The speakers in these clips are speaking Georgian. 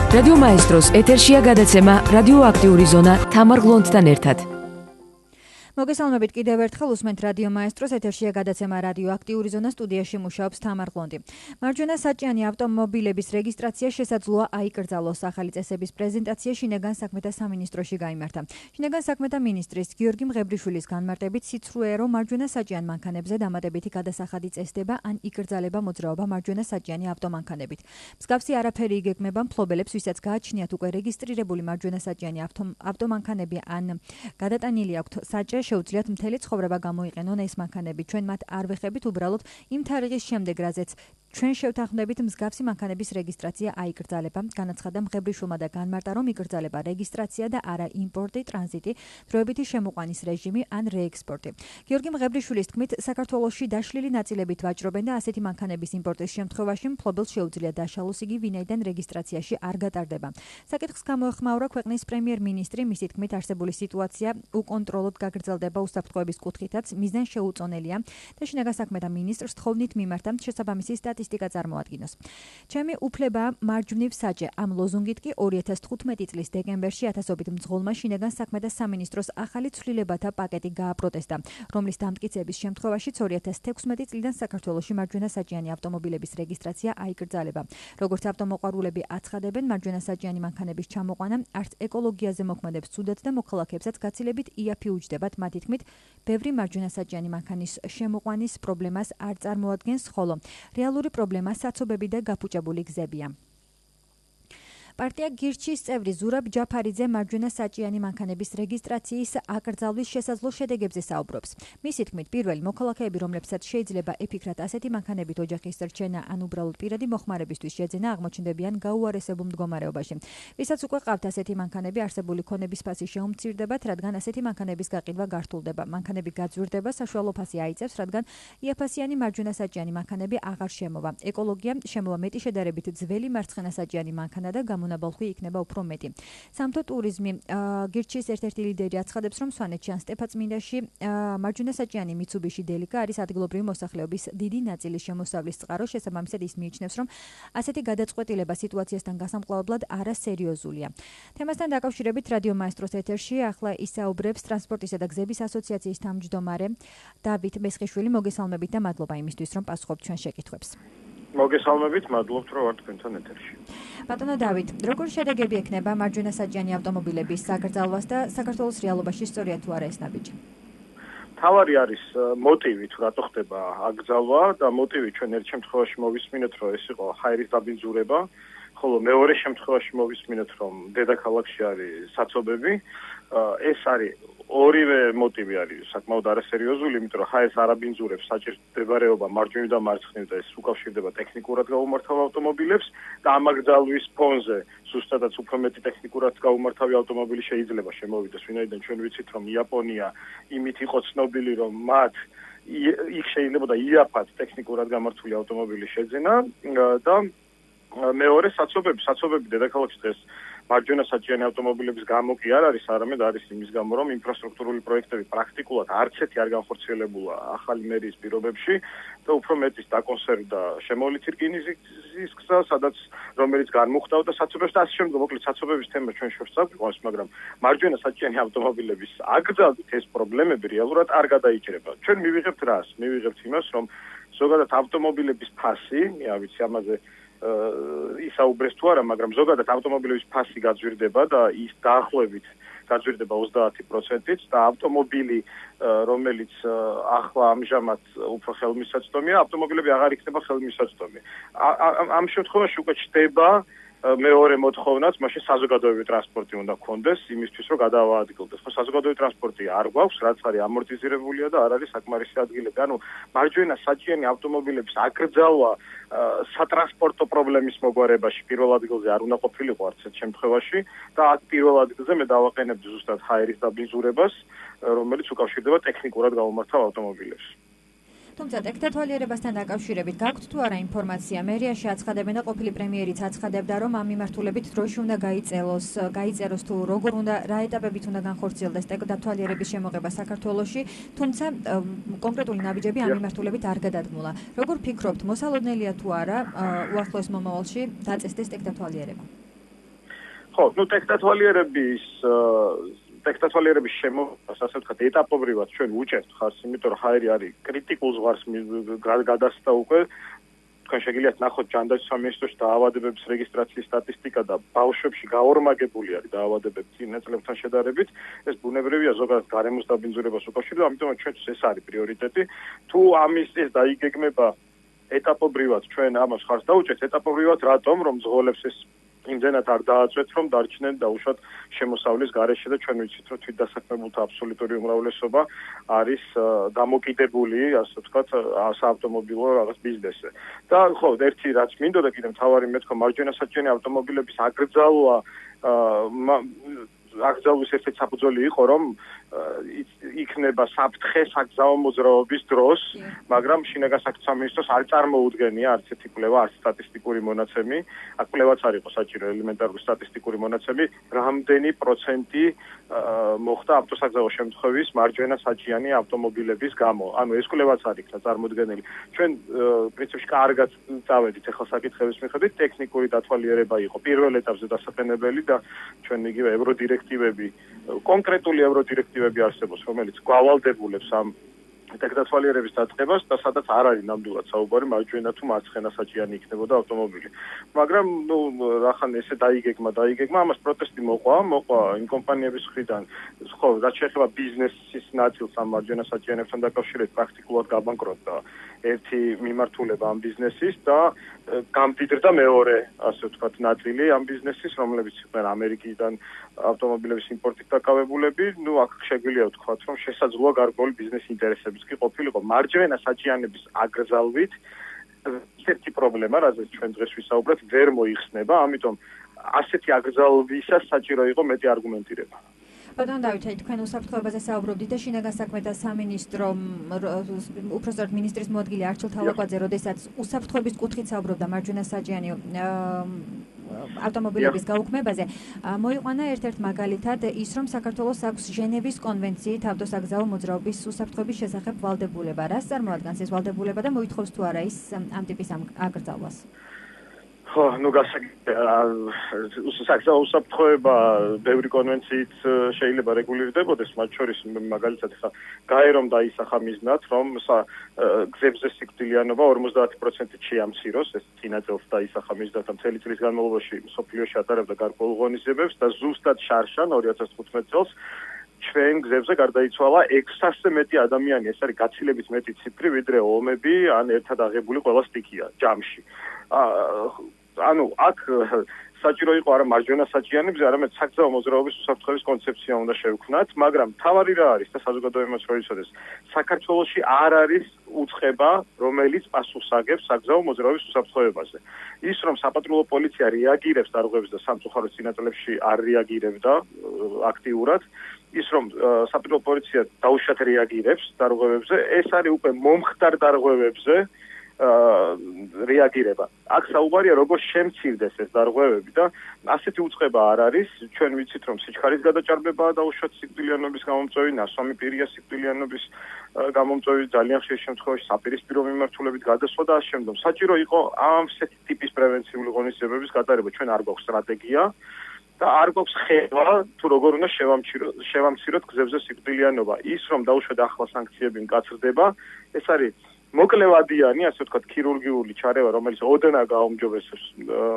რადიო მაესტროს ეთერშია გადაცემა რადიოაქტიური ზონა თამარ გლონცთან ერთად. მოგესალმებით კიდევ ერთხელ უსმენთ რადიო მაესტროს ეთერშია გადაცემა რადიოაქტიური ზონა სტუდიაში მუშაობს თამარ გლონდი. მარჯვენა საჭიანი ავტომობილების რეგისტრაცია შესაძლოა აიკრძალოს. ახალი წესების პრეზენტაცია შინაგან საქმეთა სამინისტროში გაიმართა. შინაგან საქმეთა მინისტრის გიორგი მღებრიშვილის განმარტებით სიცრუეა, რომ მარჯვენა საჭიან მანქანებზე დამატებითი გადასახადი წესდება ან იკრძალება მოძრაობა მარჯვენა საჭიანი ავტომანქანებით. მსგავსი არაფერი იგეგმება მფლობელებს, ვისაც გააჩნიათ უკვე რეგისტრირებული მარჯვენა საჭიანი ავტომანქანები ან გადატანილი აქვთ საჭე, შეუძლიათ მთელი ცხოვრება გამოიყენონ ეს მანქანები. ჩვენ მათ არ ვეხებით უბრალოდ იმ თარიღის შემდეგ, რაზეც ჩვენ შევთანხმდებით, მსგავსი მანქანების რეგისტრაცია აიკრძალება. განაცხადა მღებრიშვილმა და განმარტა, რომ იკრძალება რეგისტრაცია და არა იმპორტი, ტრანზიტი, დროებითი შემოყვანის რეჟიმი ან რეექსპორტი. გიორგი მღებრიშვილის თქმით, საქართველოში დაშლილი ნაწილებით ვაჭრობენ და ასეთი მანქანების იმპორტის შემთხვევაში მფლობელს შეუძლია დაშალოს იგი, ვინაიდან რეგისტრაციაში არ გატარდება. საკითხს გამოეხმაურა ქვეყნის პრემიერ-მინისტრი, მისი თქმით, არსებული სიტუაცია უკონტროლოდ გაგრძელდება უსაფრთხოების კუთხითაც, მიზანი შეუწონელია და შინაგან საქმეთა მინისტრს თხოვნით მიმართა შესაბამისი სტატისტიკა წარმოადგინოს. ჩემი უფლება მარჯვნივ საჭე, ამ ლოზუნგით კი 2015 წლის დეკემბერში ათასობით მძღოლმა შინაგან საქმეთა სამინისტროს ახალი ცვლილებათა პაკეტი გააპროტესტა, რომლის დამტკიცების შემთხვევაშიც 2016 წლიდან საქართველოში მარჯვენა საჭიანი ავტომობილების რეგისტრაცია აიკრძალება. როგორც ავტომოყვარულები აცხადებენ, მარჯვენა საჭიანი მანქანების ჩამოყვანა არც ეკოლოგიაზე მოქმედებს ცუდად და მოქალაქეებსაც გაცილებით იაფი უჯდებათ. მათი თქმით, ბევრი მარჯვენა საჭიანი მანქანის შემოყვანის პრობლემას არ წარმოადგენს, ხოლო რეალური პრობლემა საცობები და გაფუჭებული გზებია. პარტია გირჩის წევრი ზურაბ ჯაფარიძე მარჯვენა საჭიანი მანქანების რეგისტრაციის აკრძალვის შესაძლო შედეგებზე საუბრობს. მისი თქმით, პირველი მოქალაქეები, რომლებსაც შეიძლება ეფიქრათ ასეთი მანქანებით ოჯახის რჩენა ან უბრალოდ პირადი მოხმარებისთვის შეძენა, აღმოჩნდებიან გაუარესებულ მდგომარეობაში. ვისაც უკვე ყავთ ასეთი მანქანები, არსებული ქონების ფასი შეუმცირდებათ, რადგან ასეთი მანქანების გაყიდვა გართულდება. მანქანები გაძვირდება, საშუალო ფასი აიწევს, რადგან იაფასიანი მარჯვენა საჭიანი მანქანები აღარ შემოვა. ეკოლოგია შემოვა მეტი შედარებით ძველი მარცხენა საჭიანი მანქანა და ნაბოლქვი იქნება უფრო მეტი. სამთო ტურიზმი გირჩის ერთ-ერთი ლიდერი აცხადებს, რომ სვანეთში ან სტეფანწმინდაში მარჯვენა საჭიანი მიცუბიში დელიკა არის ადგილობრივი მოსახლეობის დიდი ნაწილის შემოსავლის წყარო. შესაბამისად ის მიიჩნევს, რომ ასეთი გადაწყვეტილება სიტუაციასთან გასამკლავებლად არასერიოზულია. თემასთან დაკავშირებით რადიო მაესტროს ეთერში ახლა ისაუბრებს ტრანსპორტისა და გზების ასოციაციის თავმჯდომარე დავით მესხიშვილი. მოგესალმებით და მადლობა იმისთვის, რომ პასუხობთ ჩვენ შეკითხვებს. მოგესალმებით, მადლობთ, რომ ვართ თქვენთან ეთერში. ბატონო დავით, როგორი შედეგები ექნება მარჯვენა საჭიანი ავტომობილების საკრძალვას და საქართველოს რეალობაში სწორია თუ არა ეს ნაბიჯი? თავარი არის მოტივი, თუ რატო ხდება აკრძალვა და მოტივი ჩვენ ერთ შემთხვევაში მოვისმინეთ, რომ ეს იყო ჰაერის დაბინძურება, ხოლო მეორე შემთხვევაში მოვისმინეთ, რომ დედაქალაქში არის საცობები. ეს არის ორივე მოტივი არის საკმაოდ არასერიოზული, იმიტომ რომ ჰაერს არ აბინძურებს საჭიროება მარჯვნივ და მარცხნივ და ეს უკავშირდება ტექნიკურად გაუმართავ ავტომობილებს და ამ აკრძალვის ფონზე ზუსტადაც უფრო მეტი ტექნიკურად გაუმართავი ავტომობილი შეიძლება შემოვიდეს, ვინაიდან ჩვენ ვიცით, რომ იაპონია იმით იყო ცნობილი, რომ მათ იქ შეიძლება და იაფად ტექნიკურად გამართული ავტომობილი შეძენა და მეორე საცობები დედაქალაქში დღეს მარჯვენა საჭიანი ავტომობილების გამო კი არ არის, არამედ არის იმის გამო, რომ ინფრასტრუქტურული პროექტები პრაქტიკულად არც ერთი არ განხორციელებულა ახალი მერიის პირობებში და უფრო მეტის დაკონსერვდა შემოვლითი რკინიგზის გზა, რომელიც განმუხტავდა საცობებს და ასე შემდგომ. მოკლედ საცობების თემა ჩვენ შორს წაგვიყვანს, მაგრამ მარჯვენა საჭიანი ავტომობილების აკრძალვით ეს პრობლემები რეალურად არ გადაიჭრება. ჩვენ მივიღებთ რას? მივიღებთ იმას, რომ ზოგადად ავტომობილების ფასი, მე არ ვიცი ამაზე ისაუბრეს თუ არა, მაგრამ ზოგადად ავტომობილების ფასი გაძვირდება და ის დაახლოებით გაძვირდება 30%-ით და ავტომობილი, რომელიც ახლა ამჟამად უფრო ხელმისაწვდომია, ავტომობილები აღარ იქნება ხელმისაწვდომი. ამ შემთხვევაში უკვე ჩდება მეორე მოთხოვნაც, მაშინ საზოგადოებრივი ტრანსპორტი უნდა გქონდეს იმისთვის, რომ გადაავადმყოფდეს. ხო, საზოგადოებრივი ტრანსპორტი არ გვაქვს, რაც არის ამორტიზირებულია და არ არის საკმარისი ადგილები. ანუ მარჯვენა საჭიანი ავტომობილების აკრძალვა სატრანსპორტო პრობლემის მოგვარებაში პირველ ადგილზე არ უნდა ყოფილიყო არც ერთ შემთხვევაში და აქ პირველ ადგილზე მე დავაყენებდი ზუსტად ჰაერის დაბინძურებას, რომელიც უკავშირდება ტექნიკურად გაუმართავ ავტომობილებს. თუმცა ტექნოლოგიებასთან დაკავშირებით გაქვთ თუ არა ინფორმაცია? მერიაში აცხადებენ და ყოფილი პრემიერიც აცხადებდა, რომ ამ მიმართულებით დროში უნდა გაიწეროს თუ როგორ უნდა, რა ეტაპებით უნდა განხორციელდეს ტექნოლოგიების შემოღება საქართველოში, თუმცა კონკრეტული ნაბიჯები ამ მიმართულებით არ გადადგმულა. როგორ ფიქრობთ, მოსალოდნელია თუ არა უახლოეს მომავალში დაწესდეს ტექნოლოგიება? ხო, ტექნოლოგიების შემოყვანას, ასე ვთქვათ, ეტაპობრივად ჩვენ უჭერთ ხარს, იმიტომ რომ ჰაერი არის კრიტიკულ ზღვარს გადასცა უკვე. თქვენ შეგიძლიათ ნახოთ ჯანდაცვის სამინისტროში დაავადებების რეგისტრაციის სტატისტიკა და ბავშვებში გაორმაგებული არის დაავადებები წინა წლებთან შედარებით. ეს ბუნებრივია ზოგადად გარემოს დაბინძურებას უკავშირდება, ამიტომ ჩვენთვის ეს არის პრიორიტეტი. თუ ამის ეს დაიგეგმება ეტაპობრივად ჩვენ ამას ხარს დაუჭერთ, ეტაპობრივად რატომ, რომ ზღოლებს ეს იმდენად არ დააწვეთ, რომ დარჩნენ დაუშვათ შემოსავლის გარეშე და ჩვენ ვიცით, რომ თვითდასაქმებულთა აბსოლუტური უმრავლესობა არის დამოკიდებული, ასე ვთქვათ, საავტომობილო რაღაც ბიზნესზე. და ხო, ერთი რაც მინდოდა კიდევ მთავარი მეთქვა მარჯვენასაჭიანი ავტომობილების აკრძალვა აკრძალვის ერთ-ერთი საფუძველი იყო, რომ იქნება საფრთხე საგზაო მოძრაობის დროს, მაგრამ შინაგან საქმეთა სამინისტროს არ წარმოუდგენია არც ერთი კვლევა, არც სტატისტიკური მონაცემი. აქ კვლევაც არ იყო საჭირო ელემენტარული სტატისტიკური მონაცემი, რამდენი პროცენტი მოხდა ავტოსაგზაო შემთხვევის მარჯვენასაჭიანი ავტომობილების გამო. ანუ ეს კვლევაც არ იქნა წარმოუდგენელი. ჩვენ პრინციპში კარგად წავედით ახლა საკითხების მიხედვით, ტექნიკური დათვალიერება იყო პირველ ეტაპზე დასაყენებელი და ჩვენ იგივე ევროდირექტივები, კონკრეტული ევროდირექტივები არსებობს, რომელიც გვალდებულებს ამ ტექნოლოგიების დაწყებას და სადაც არ არის ნამდვილად საუბარი მარჯვენა თუ მარცხენა საჭიანი იქნებოდა ავტომობილი. მაგრამ რახან ესე დაიგეგმა, ამას პროტესტი მოყვა იმ კომპანიების მხრიდან, ხო, რაც შეეხება ბიზნესის ნაწილს ამ მარჯვენა საჭიანებთან დაკავშირებით პრაქტიკულად გაბანკროტდა ერთი მიმართულება ამ ბიზნესის და გამდიდრდა მეორე, ასე ვთქვათ, ნაწილი ამ ბიზნესის, რომლებიც იყვნენ ამერიკიდან ავტომობილების იმპორტით დაკავებულები. აქ შეგვიძლია ვთქვათ, რომ შესაძლოა გარკვეული ბიზნეს ინტერესებიც კი ყოფილიყო მარჯვენა საჭიანების აკრძალვით. ერთი პრობლემა, რაზეც ჩვენ დღეს ვისაუბრეთ, ვერ მოიხსნება, ამიტომ ასეთი აკრძალვისას საჭირო იყო მეტი არგუმენტირება. ბატონ დავითი, თქვენ უსაფრთხოებაზე საუბრობდით და შინაგან საქმეთა სამინისტრო უпростоრად მინისტრის მოადგილე არჩილ თავაკვაძე, როდესაც უსაფრთხოების კუთხით საუბრობდა მარჯვენასაჭიანი ავტომობილების გაუქმებაზე, მოიყვანა ერთ-ერთ მაგალითად ის, რომ საქართველოს აქვს ჟენევის კონვენციით ავტოსაგზაო მოძრაობის უსაფრთხოების შესახებ ვალდებულება. რას წარმოადგენს ეს ვალდებულება და მოითხოვს თუ არა ის ამ ტიპის აკრძალვას? ხო, საგზაო უსაფრთხოება ბევრი კონვენციით შეიძლება რეგულირდებოდეს, მათ შორის მაგალითად ხა გაერომ დაისახა მიზნად, რომ გზებზე სიკვდილიანობა 50%-ით შეამციროს, ეს წინა წელს დაისახა მიზნად და მთელი წლის განმავლობაში მსოფლიოში ატარებდა გარკვეულ ღონისძიებებს და ზუსტად შარშან 2015 წელს ჩვენ გზებზე გარდაიცვალა 600-ზე მეტი ადამიანი, ეს არის გაცილებით მეტი ციფრი, ვიდრე ომები ან ერთად აღებული ყველა სტიქია ჯამში. ანუ აქ საჭირო იყო არა მარჯვენა საჭიანებზე, არამედ საგზაო მოძრაობის უსაფრთხოების კონცეფცია უნდა შევქმნათ, მაგრამ თავარი რა არის და საზოგადოებაც რო იცოდეს, საქართველოში არ არის უწყება, რომელიც პასუხს აგებს საგზაო მოძრაობის უსაფრთხოებაზე. ის რომ საპატრულო პოლიცია რეაგირებს დარღვევებს და სამწუხაროდ წინა წლებში არ რეაგირებდა აქტიურად, ის რომ საპატრულო პოლიცია დაუშვათ რეაგირებს დარღვევებზე, ეს არის უკვე მომხდარ დარღვევებზე რეაგირება. აქ საუბარია როგორ შემცირდეს ეს დარღვევები და ასეთი უწყება არ არის. ჩვენ ვიცით რომ სიჩქარის გადაჭარბებაა დაუშვათ სიკვდილიანობის გამომწვევი, ნასვამი პირია სიკვდილიანობის გამომწვევი, ძალიან ხშირ შემთხვევაში საპირისპირო მიმართულებით გადასვლა და ამ შემდგომ. საჭირო იყო ასეთი ტიპის პრევენციული ღონისძიებების გატარება. ჩვენ არ გვაქვს სტრატეგია და არ გვაქვს ხედვა თუ როგორ უნდა შევამციროთ გზებზე სიკვდილიანობა. ის რომ დაუშვათ ახლა სანქციები მკაცრდება, ეს არის მოკლევადიანი, ასე ვთქვათ, ქირურგიული ჩარევა, რომელიც ოდნა გააუმჯობესებს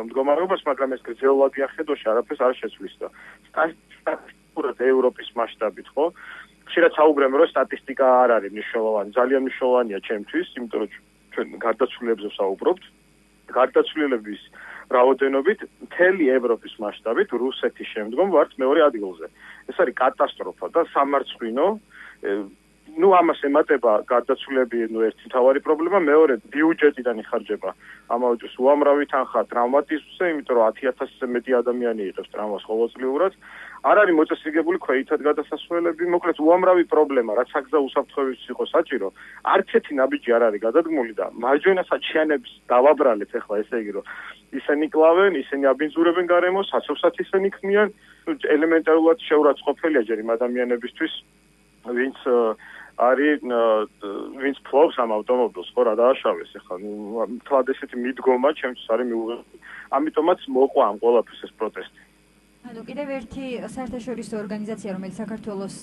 მდგომარეობას, მაგრამ ეს გრძელვადიან ხედვაში არაფერს არ შეცვლის და სტატისტიკურად ევროპის მასშტაბით, ხო? ხშირად საუბრობენ, რომ სტატისტიკა არ არის მნიშვნელოვანი, ძალიან მნიშვნელოვანია ჩემთვის, იმიტომ რომ ჩვენ გარდაცვლილებზე ვსაუბრობთ. გარდაცვლილების რაოდენობით მთელი ევროპის მასშტაბით რუსეთის შემდგომ ვართ მეორე ადგილზე. ეს არის კატასტროფა და სამარცხვინო. ამას ემატება გარდაცვლილები, ერთი მთავარი პრობლემა, მეორე ბიუჯეტიდან იხარჯება ამავე დროს უამრავი თანხა ტრავმატიზმზე, იმიტომ რომ 10,000-ზე მეტი ადამიანი იღებს ტრავმას ყოველწლიურად. არ არის მოწესრიგებული ქვეითად გადასასვლელები, მოკლედ უამრავი პრობლემა, რაც საგზაო უსაფრთხოებისთვის იყო საჭირო, არც ერთი ნაბიჯი არ არის გადადგმული და მარჯვენა საჭიანებს დავაბრალეთ ახლა, ესე იგი რომ ისინი კლავენ, ისინი აბინძურებენ გარემოს, საცობსაც ისინი ქმნიან, ელემენტარულად შეურაცხყოფელია ჯერ იმ ადამიანებისთვის, ვინც ფლობს ამ ავტომობილს, ხო რა დააშავეს ახლა, თლად ესეთი მიდგომა ჩემთვის არის მიუღებელი. ამიტომაც მოყვა ამ ყველაფერს ეს პროტესტი. ანუ კიდევ ერთი საერთაშორისო ორგანიზაცია, რომელიც საქართველოს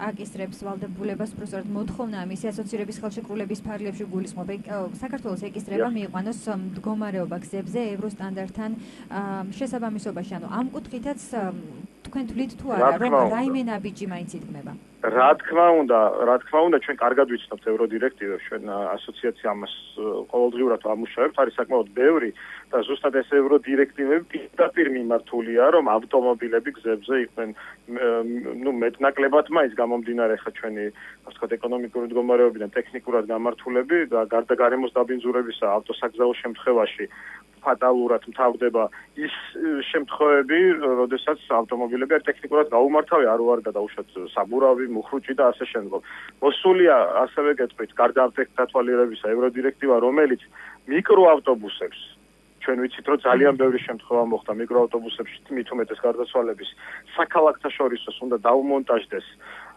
აკისრებს ვალდებულებას, პროფესორად მოთხოვნა მისი ასოცირების ხელშეკრულების ფარგლებში გულისხმობ. საქართველოს ეკისრება მიიყვანოს მდგომარეობა გზებზე ევროსტანდარტთან შესაბამისობაში. ანუ ამ კუთხითაც თქვენ თვლით თუ არა, რომ რაიმე ნაბიჯი მაინც იდგმება? რა თქმა უნდა, ჩვენ კარგად ვიცნობთ ევროდირექტივებს, ჩვენ ასოციაცია ამას ყოველდღიურად ამუშავებთ, არის საკმაოდ ბევრი და ზუსტად ეს ევროდირექტივები პირდაპირ მიმართულია, რომ ავტომობილები გზებზე იყვნენ მეტნაკლებად მაინც გამომდინარე ხა ჩვენი, ასე ვთქვათ, ეკონომიკური მდგომარეობიდან ტექნიკურად გამართულები და გარდა გარემოს დაბინძურებისა ავტოსაგზაო შემთხვევაში ფატალურად მთავრდება ის შემთხვევები, როდესაც ავტომობილები არ ტექნიკურად გაუმართავია, არ ვარ გადაუშვათ საბურავი, მუხრუჭი და ასე შემდგომ. მოსულია ასევე გეტყვით, გარდა ამ თვალიერებისა ევროდირექტივა, რომელიც მიკროავტობუსებს ჩვენ ვიცით, რომ ძალიან ბევრი შემთხვევა მოხდა მიკროავტობუსებში მით უმეტეს გარდაცვალების საქალაქთა შორისოს უნდა დაუმონტაჟდეს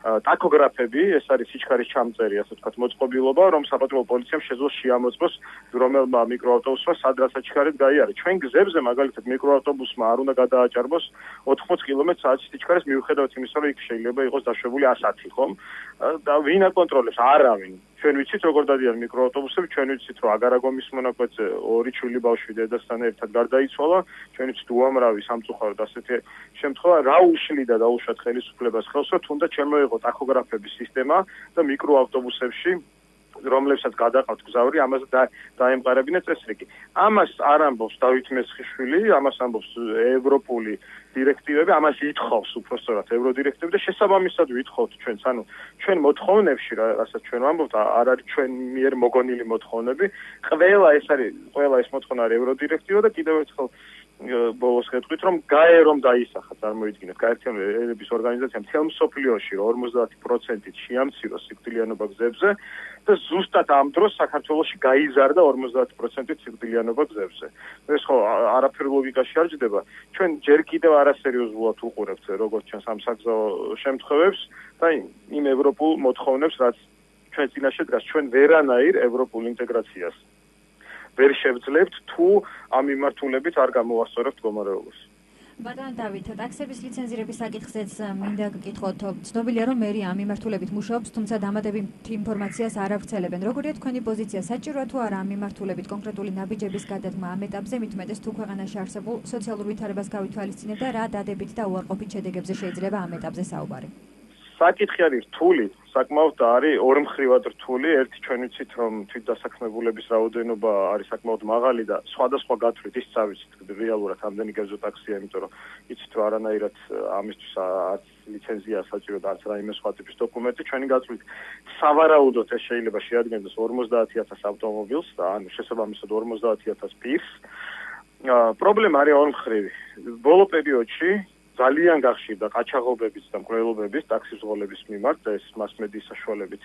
ტაქოგრაფები, ეს არის სიჩქარის ჩამწერი, ასე ვთქვათ, მოწყობილობა, რომ საპატრულო პოლიციამ შეძლოს შეამოწმოს რომელმა მიკროავტობუსმა სად რა საჩქარით გაიარა. ჩვენ გზებზე მაგალითად მიკროავტობუსმა არ უნდა გადააჭარბოს 80 კმ/სთ სიჩქარეს მიუხედავად იმისა, რომ იქ შეიძლება იყოს დაშვებული 110, ხომ? და ვინ აკონტროლებს? არავინ. ჩვენ ვიცით როგორ დადიან მიკროავტობუსები, ჩვენ ვიცით რომ აგარაგომის მონაკვეთზე ორი ჩვილი ბავშვი დედასთან ერთად გარდაიცვალა, ჩვენ ვიცით უამრავი სამწუხაროდ ასეთი შემთხვევა, რა უშლიდა დაუშვათ ხელისუფლებას ხელს, რომ თუნდაც შემოიღო ტაქოგრაფების სისტემა და მიკროავტობუსებში რომლებსაც გადაყავთ გზავრი, ამაზე დაემყარებინა წესრიგი. ამას არ ამბობს დავით მესხიშვილი, ამას ამბობს ევროპული დირექტივები, ამას ითხოვს უпростоრად ევროდირექტივები და შესაბამისად ვითხოვთ ჩვენც. ანუ ჩვენ მოთხოვნებში, რასაც ჩვენ ვამბობთ, არ არის ჩვენ მიერ მოგონილი მოთხოვნები. ყველა ეს მოთხოვნა არის ევროდირექტივა და კიდევ ერთხელ ბოლოს გეტყვით, რომ გაერომ დაისახა, წარმოიდგინეთ, გაერთიანებული ერების ორგანიზაცია მთელ მსოფლიოში 50%-ით შეამციროს სიკვდილიანობა გზებზე და ზუსტად ამ დროს საქართველოში გაიზარდა 50%-ით სიკვდილიანობა გზებზე. ეს ხო არაფერ ლოგიკაში არ ჯდება. ჩვენ ჯერ კიდევ არასერიოზულად უყურებთ როგორც ჩვენ სამსაგზაო შემთხვევებს და იმ ევროპულ მოთხოვნებს, რაც ჩვენ წინაშე დგას, ჩვენ ვერანაირ ევროპულ ინტეგრაციას ვერ შევძლებთ თუ ამ მიმართულებით არ გამოვასწორებთ მდგომარეობას. ბატონ დავით, ტაქსების ლიცენზირების საკითხზეც მინდა გკითხოთ. ცნობილია, რომ მერი ამ მიმართულებით მუშაობს, თუმცა დამატებით ინფორმაციას არ ავრცელებენ. როგორია თქვენი პოზიცია? საჭიროა თუ არა ამ მიმართულებით კონკრეტული ნაბიჯების გადადგმა ამ ეტაპზე, მით უმეტეს თუ ქვეყანაში არსებულ სოციალურ ვითარებას გავითვალისწინებთ და რა დადებით და უარყოფით შედეგებზე შეიძლება ამ ეტაპზე საუბარი? საკითხი არის რთული, საკმაოდ არის ორმხრივად რთული. ერთი ჩვენ ვიცით, რომ თვითდასაქმებულების რაოდენობა არის საკმაოდ მაღალი და სხვადასხვა გათვლით ის წავიცით რეალურად ამდენი გეზო ტაქსია, იმიტომ რომ იცით რომ არანაირად ამისთვის არც ლიცენზია საჭირო და არც რაიმე სხვა ტიპის დოკუმენტი. ჩვენი გათვლით სავარაუდოდ ეს შეიძლება შეადგენდეს 50,000 ავტომობილს და ანუ შესაბამისად 50,000 პირს. პრობლემა არის ორმხრივი. ბოლო პერიოდში ძალიან გახშირდა ყაჩაღობების და მკვლელობების ტაქსის ზღოლების მიმართ და ეს მასმედიის საშუალებით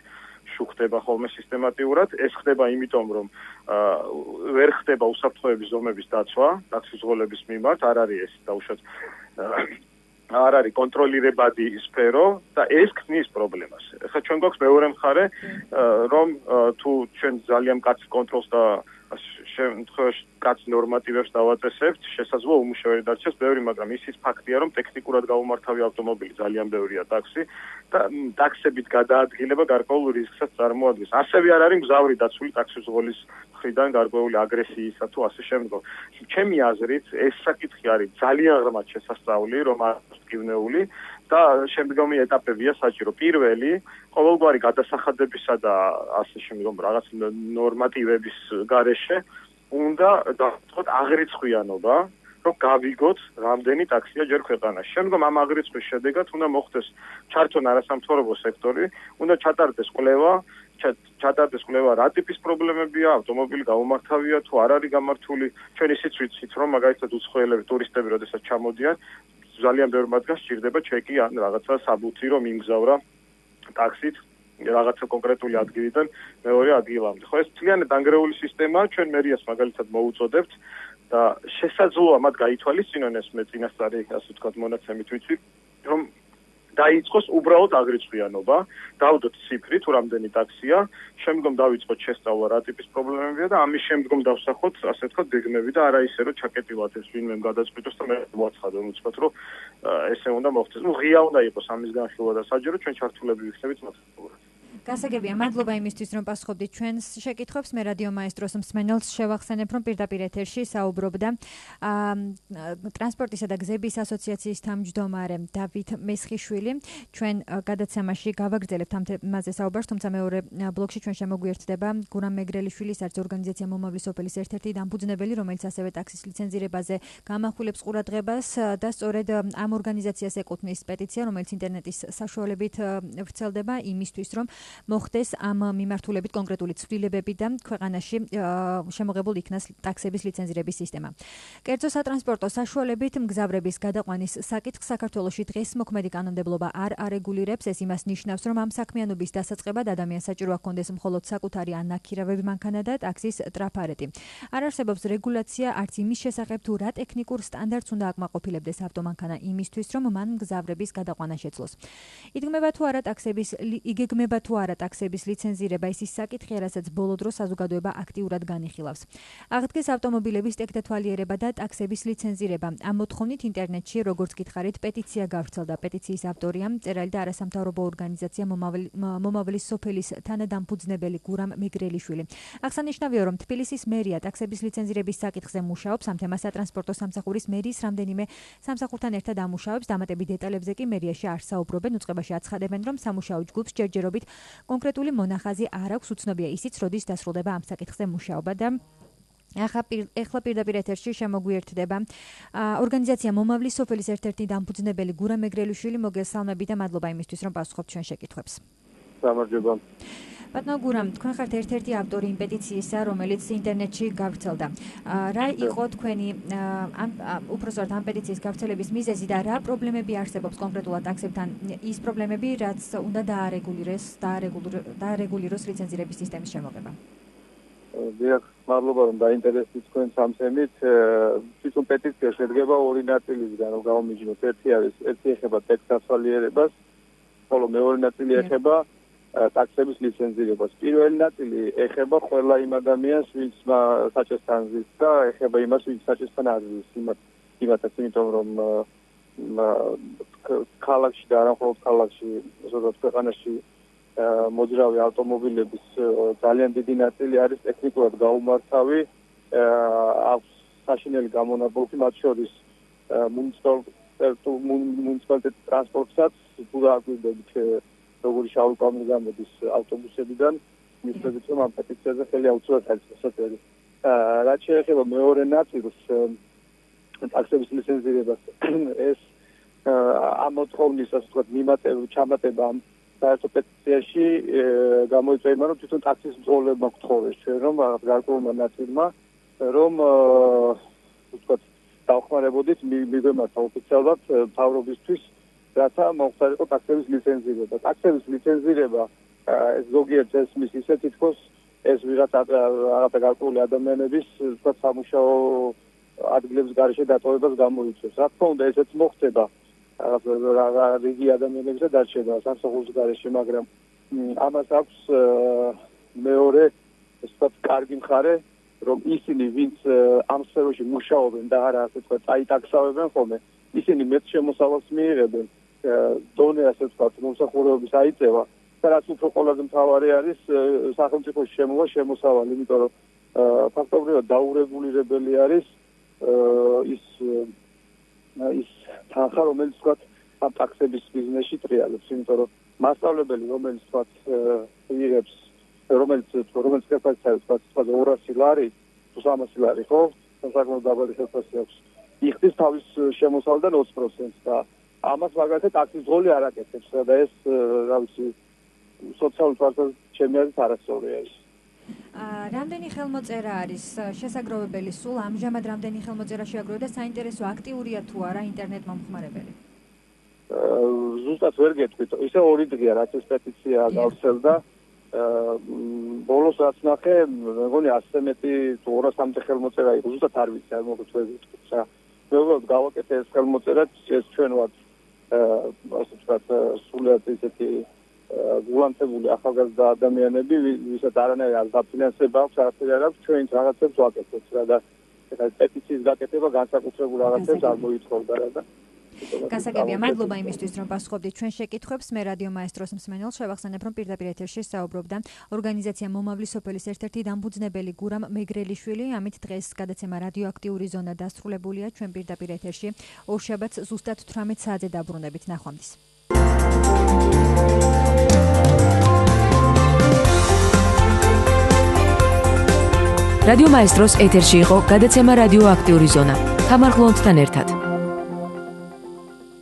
შუხდება ხოლმე სისტემატიურად. ეს ხდება იმიტომ, რომ ვერ ხდება უსაფრთხოების ზომების დაცვა ტაქსის ზღოლების მიმართ, არ არის ეს დაუშვათ არ არის კონტროლირებადი სფერო და ეს ქმნის პრობლემას. ეხლა ჩვენ გვაქვს მეორე მხარე, რომ თუ ჩვენ ძალიან მკაცრ კონტროლს და შემთხვევაში კაც ნორმატივებს დავაწესებთ, შესაძლოა უმუშევარი დარჩეს ბევრი, მაგრამ ისიც ფაქტია, რომ ტექნიკურად გაუმართავი ავტომობილი ძალიან ბევრია ტაქსი და ტაქსებით გადაადგილება გარკვეულ რისკსაც წარმოადგენს. ასევე არ არის მგზავრი დაცული ტაქსის ზღოლის მხრიდან გარკვეული აგრესიისა თუ ასე შემდგომ. ჩემი აზრით, ეს საკითხი არის ძალიან ღრმად შესასწავლი, რომ არის მტკივნეული და შემდგომი ეტაპებია საჭირო. პირველი, ყოველგვარი გადასახადებისა და ასე შემდგომ რაღაც ნორმატივების გარეშე უნდა დავწყოთ აღრიცხვიანობა, რომ გავიგოთ რამდენი ტაქსია ჯერ ქვეყანაში. შემდგომ ამ აღრიცხვის შედეგად უნდა მოხდეს ჩართონ არასამთავრობო სექტორი, უნდა ჩატარდეს კვლევა, რა ტიპის პრობლემებია, ავტომობილი გაუმართავია თუ არ არის გამართული. ჩვენ ისიც ვიცით, რომ მაგალითად უცხოელები, ტურისტები, როდესაც ჩამოდიან, ძალიან ბევრ მათგანს სჭირდება ჩეკი ან რაღაცა საბუთი, რომ იმგზავრა ტაქსით რაღაცა კონკრეტული ადგილიდან მეორე ადგილამდე. ხო, ეს ძალიან დანგრეული სისტემაა, ჩვენ მერიას მაგალითად მოუწოდებთ და შესაძლოა მათ გაითვალისწინონ ეს მე წინასწარი, ასე ვთქვათ, მონაცემით ვიცით, რომ დაიწყოს უბრალოდ აგრეთვიანობა, დავდოთ ციფრი თუ რამდენი ტაქსია, შემდგომ დავიწყოთ შესწავლა რა ტიპის პრობლემებია და ამის შემდგომ დავსახოთ, ასე ვთქვათ, გეგმები და არა ისე რომ ჩაკეტილად ეს ვინმე გადაწყვიტოს და მე ვაცხადო, ვთქვათ, რომ ესე უნდა მოხდეს. ღია უნდა იყოს ამის განხილვა და საჯარო ჩვენ ჩართულები ვიქნებით მათგან. გასაგებია, მადლობა იმისთვის, რომ პასუხობდით ჩვენს შეკითხვებს. მე რადიო მაესტროს მსმენელს შევახსენებ, რომ პირდაპირ ეთერში საუბრობდა ტრანსპორტისა და გზების ასოციაციის თავმჯდომარე დავით მესხიშვილი. ჩვენ გადაცემაში გავაგრძელებთ ამ თემაზე საუბარს, თუმცა მეორე ბლოკში ჩვენ შემოგვიერთდება გურამ მეგრელიშვილის არც ორგანიზაცია მომავლის სოფელის ერთ-ერთი დამფუძნებელი, რომელიც ასევე ტაქსის ლიცენზირებაზე გამახვილებს ყურადღებას და სწორედ ამ ორგანიზაციას ეკუთვნის პეტიცია, რომელიც ინტერნეტის საშუალებით ვრცელდება იმისთვის, რომ მოხდეს ამ მიმართულებით კონკრეტული ცვლილებები და ქვეყანაში შემოღებულ იქნას ტაქსების ლიცენზირების სისტემა. კერძო სატრანსპორტო საშუალებით მგზავრების გადაყვანის საკითხს საქართველოში დღეს მოქმედი კანონმდებლობა არ არეგულირებს. ეს იმას ნიშნავს, რომ ამ საქმიანობის დასაწყებად ადამიანს საჭირო ჰქონდეს მხოლოდ საკუთარი ან ნაქირავები მანქანა და ტაქსის ტრაფარეტი. არ არსებობს რეგულაცია არც იმის შესახებ, თუ რა ტექნიკურ სტანდარტს უნდა აკმაყოფილებდეს ავტომანქანა იმისთვის, რომ მან მგზავრების გადაყვანა შეძლოს. იგეგმება თუ არა ტაქსების ლიცენზირება ის საკითხია, რასაც ბოლო დროს საზოგადოება აქტიურად განიხილავს. აღდგეს ავტომობილების ტექდათვალიერება და ტაქსების ლიცენზირება. ამ მოთხოვნით ინტერნეტში, როგორც გითხარით, პეტიცია გავრცელდა. პეტიციის ავტორია მწერალი და არასამთავრობო ორგანიზაცია მომავლის სოფელის თანადამფუძნებელი გურამ მეგრელიშვილი. აღსანიშნავია, რომ თბილისის მერია ტაქსების ლიცენზირების საკითხზე მუშაობს. ამ თემას სატრანსპორტო სამსახურის მერიის რამდენიმე სამსახურთან ერთად ამუშავებს. დამატებით დეტალებზე კი მერიაში არ საუბრობენ. უწყებაში აცხადებენ, რომ სამუშაო ჯგუფს ჯერჯერობით კონკრეტული მონახაზი არ აქვს, უცნობია ისიც, როდის დასრულდება ამ საკითხზე მუშაობა და ახლა პირდაპირ ეთერში შემოგვიერთდება ორგანიზაცია მომავლის სოფელის ერთ-ერთი დამფუძნებელი გურამ მეგრელიშვილი. მოგესალმებით და მადლობა იმისთვის, რომ პასუხობთ ჩვენ შეკითხვებს. გამარჯობა. ბატონო გურამ, თქვენ ხართ ერთ-ერთი ავტორი იმ პეტიციისა, რომელიც ინტერნეტში გავრცელდა. რა იყო თქვენი უпростоრად ამ პეტიციის გავრცელების მიზეზი და რა პრობლემები არსებობს კონკრეტულად ტაქსებთან? ის პრობლემები, რაც უნდა დაარეგულიროს ლიცენზირების სისტემის შემოღება. დიახ, მადლობა რომ დაინტერესდით თქვენ ამ თემით. თვითონ პეტიცია შედგება ორი ნაწილისგან, რომ გავამიჯნოთ. ერთი ეხება ტექდათვალიერებას, ხოლო მეორე ნაწილი ეხება ტაქსების ლიცენზირებას. პირველი ნაწილი ეხება ყველა იმ ადამიანს, ვინც საჭესთან ზის და ეხება იმას, ვინც საჭესთან არ ზის. იმათაც, იმიტომ რომ ქალაქში და არა მხოლოდ ქალაქში, ზოგადად ქვეყანაში მოძრავი ავტომობილების ძალიან დიდი ნაწილი არის ტექნიკურად გაუმართავი, აქვს საშინელი გამონაბოლქვი, მათ შორის მუნიციპალიტეტის ტრანსპორტსაც თუ დააკვირდებით როგორი შავი კვამლი გამოდის ავტობუსებიდან, მისდევით რომ ამ პეტიციაზე ხელი აუწევთ ხელისუფლებას. რაც შეეხება მეორე ნაწილს ტაქსების ლიცენზირებას, ეს ამ მოთხოვნის ასე ვთქვათ ჩამატება ამ საერთო პეტიციაში გამოიწვია, რომ თვითონ ტაქსის მწვავლებმა გთხოვეს ჩვენ, რომ გარკვეულმა ნაწილმა, რომ ვთქვათ დავხმარებოდით მიგვემართა ოფიციალურად მთავრობისთვის, რათა მოხდარიყო ტაქსების ლიცენზირება. ტაქსების ლიცენზირება ეს ზოგიერთ ესმის ისე თითქოს ეს ვიღაცა გარკვეული ადამიანების ვთქვათ სამუშაო ადგილების გარეშე დატოვებას გამოიწვევს. რა თქმა უნდა, ესეც მოხდება რიგი ადამიანებისა დარჩება სამსახურის გარეშე, მაგრამ ამას აქვს მეორე ვთქვათ კარგი მხარე, რომ ისინი ვინც ამ სფეროში მუშაობენ და არა ასე ვთქვათ წაიტაქსავებენ ხოლმე, ისინი მეც შემოსავალს მიიღებენ დონე ასე ვთქვათ მომსახურების აიწევა და რაც უფრო ყველაზე მთავარი არის სახელმწიფოში შემოსავალი, იმიტომ რომ ფაქტობრივად დაურეგულირებელი არის ის თანხა, რომელიც ვთქვათ ამ ტაქსების ბიზნესში ტრიალებს, იმიტომ რომ მასწავლებელი, რომელიც ვთქვათ იღებს, რომელიც ხელფასი ვთქვათ 200 ლარი თუ 300 ლარი, ხო? საკმაოდ დაბალი ხელფასი აქვს. იხდის თავის შემოსავლიდან 20% და ამას მაგალითად ტაქსის ძღოლი არ აკეთებს და ეს რა ვიცი სოციალური თვალსაზრისით ჩემი აზრით არასწორი არის. რამდენი ხელმოწერა არის შესაგროვებელი სულ ამჟამად რამდენი ხელმოწერა შეაგროვა და საინტერესო აქტიურია თუ არა ინტერნეტ მომხმარებელი? ზუსტად ვერ გეტყვით. ისე ორი დღეა რაც ეს პეტიცია გავრცელდა. ბოლოს რაც ნახე, მეგონი 100 მეტი თუ 200 ხელმოწერა იყო. ზუსტად არ ვიცი, არ მოგწევთ. მე ვუყურებ გავაკეთე ეს ხელმოწერაც, ეს ჩვენ ვართ ასე ვთქვათ, სულად ისეთი გულანთებული ახალგაზრდა ადამიანები, ვისაც არანაირი არ დაფინანსება აქვს, არაფერი არ აქვს, ჩვენ რაღაცებს ვაკეთებთ რა და პეტიციის გაკეთება განსაკუთრებულ რაღაცებს არ მოითხოვდა რა და გასაგებია, მადლობა იმისთვის, რომ პასუხობდით ჩვენ შეკითხვებს. მე რადიო მაესტროს მსმენელს შევახსენებ, რომ პირდაპირ ეთერში საუბრობდა ორგანიზაცია მომავლის სოფელის ერთ-ერთი დამფუძნებელი გურამ მეგრელიშვილი. ამით დღეს გადაცემა რადიოაქტიური ზონა დასრულებულია. ჩვენ პირდაპირ ეთერში ორშაბათს ზუსტად 18 საათზე დაბრუნებით. ნახვამდის. რადიო მაესტროს ეთერში იყო გადაცემა რადიოაქტიური ზონა. თამარ გლონთთან ერთად.